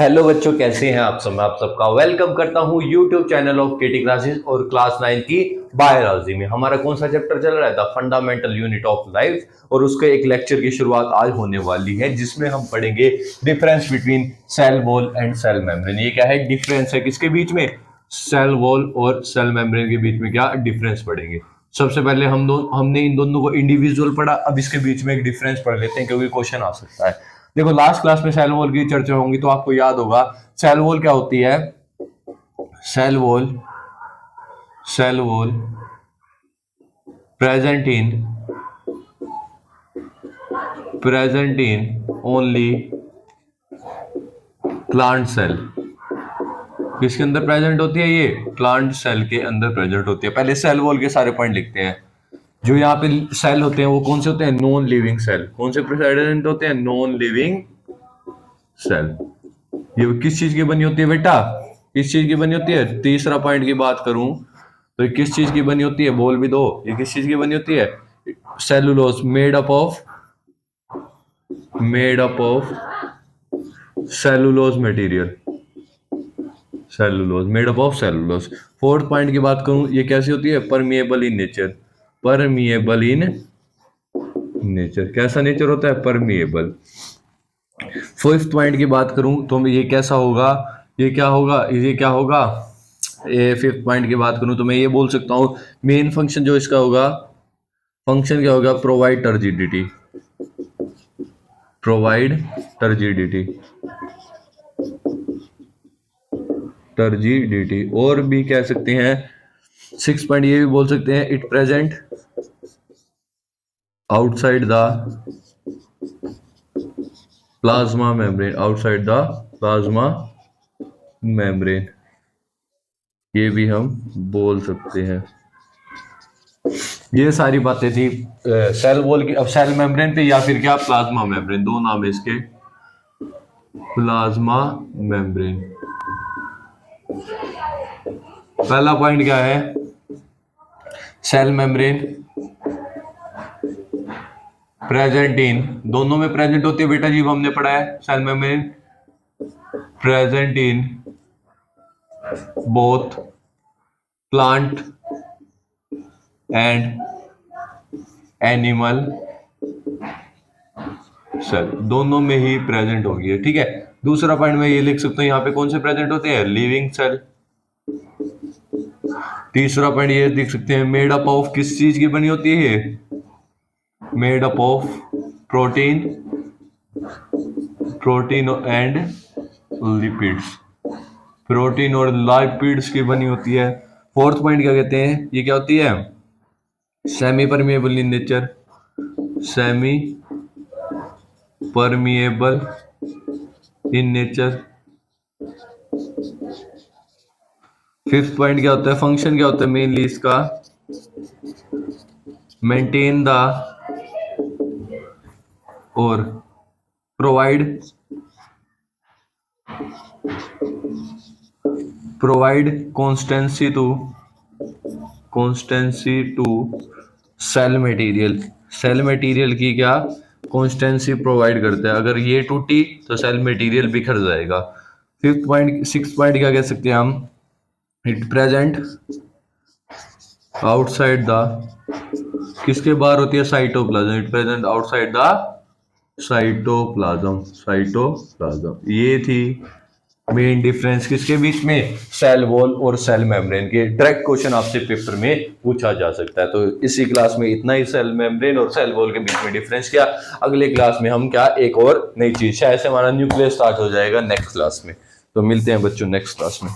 Hello बच्चों, कैसे हैं आप सब। मैं आप सबका वेलकम करता हूं YouTube channel of KT classes और क्लास 9 की बायोलॉजी में। हमारा कौन सा चैप्टर चल रहा है? The fundamental unit of life. और उसके एक लेक्चर की शुरुआत आज होने वाली है जिसमें हम पढ़ेंगे difference between cell wall and cell membrane. ये क्या है? डिफरेंस है किसके बीच में? सेल वॉल और सेल मेम्ब्रेन के बीच में क्या डिफरेंस पढ़ेंगे। सबसे पहले हमने इन दोनों को इंडिविजुअल पढ़ा, अब इसके बीच में एक डिफरेंस पढ़ लेते हैं क्योंकि क्वेश्चन आ सकता है। देखो, लास्ट क्लास में सेल वॉल की चर्चा होंगी तो आपको याद होगा सेल वॉल क्या होती है। Cell wall present in only plant cell. किसके अंदर प्रेजेंट होती है? ये प्लांट सेल के अंदर प्रेजेंट होती है। पहले सेल वॉल के सारे पॉइंट लिखते हैं। जो यहाँ पे सेल होते हैं वो कौन से होते हैं? Non living cell. कौन से प्रेजेंट होते हैं? Non living cell. ये किस चीज की बनी होती है बेटा? किस चीज की बनी होती है? तीसरा पॉइंट की बात करूं तो ये किस चीज की बनी होती है? बोल भी दो, ये किस चीज की बनी होती है? Cellulose, made up of cellulose material. Cellulose, made up of cellulose. Fourth point की बात करूं, ये कैसी होती है? Permeable in nature. कैसा नेचर होता है? परमिएबल। फिफ्थ पॉइंट की बात करूं तो ये कैसा होगा? ये क्या होगा? ये फिफ्थ पॉइंट की बात करूं तो मैं ये बोल सकता हूं मेन फंक्शन जो इसका होगा, फंक्शन क्या होगा? Provide turgidity. और भी कह सकते हैं, सिक्स पॉइंट ये भी बोल सकते हैं, it present outside the plasma membrane. ये भी हम बोल सकते हैं। ये सारी बातें थी सेल वॉल की। अब सेल मेम्ब्रेन पे या फिर क्या प्लाज्मा मेम्ब्रेन, दो नाम है इसके। Plasma membrane. पहला पॉइंट क्या है? सेल मेम्ब्रेन प्रेजेंट इन, दोनों में प्रेजेंट होती है बेटा जी, हमने पढ़ा है। Cell membrane present in both plant and animal cell, दोनों में ही प्रेजेंट होगी। ठीक है। दूसरा पॉइंट में ये लिख सकता हूं, यहाँ पे कौन से प्रेजेंट होते हैं? Living cell. तीसरा पॉइंट ये लिख सकते हैं, मेड अप ऑफ किस चीज की बनी होती है? ये made up of protein and lipids. Protein और लिपिड्स की बनी होती है। फोर्थ पॉइंट क्या कहते हैं? ये क्या होती है? Semi permeable in nature. Fifth point क्या होता है? फंक्शन क्या होता है मेनली इसका? मेंटेन द और provide constancy to cell material की क्या कॉन्स्टेंसी प्रोवाइड करता है। अगर ये टूटी तो सेल मटेरियल बिखर जाएगा। सिक्स पॉइंट क्या कह सकते हैं हम? इट प्रेजेंट आउटसाइड द, किसके बाहर होती है? Cytoplasm. It present outside the cytoplasm. ये थी मेन डिफरेंस किसके बीच में? सेल वॉल और सेल मेम्ब्रेन के। डायरेक्ट क्वेश्चन आपसे पेपर में पूछा जा सकता है। तो इसी क्लास में इतना ही, सेल मेम्ब्रेन और सेल वॉल के बीच में डिफरेंस क्या। अगले क्लास में हम क्या एक और नई चीज, शायद से हमारा न्यूक्लियस स्टार्ट हो जाएगा नेक्स्ट क्लास में। तो मिलते हैं बच्चों नेक्स्ट क्लास में।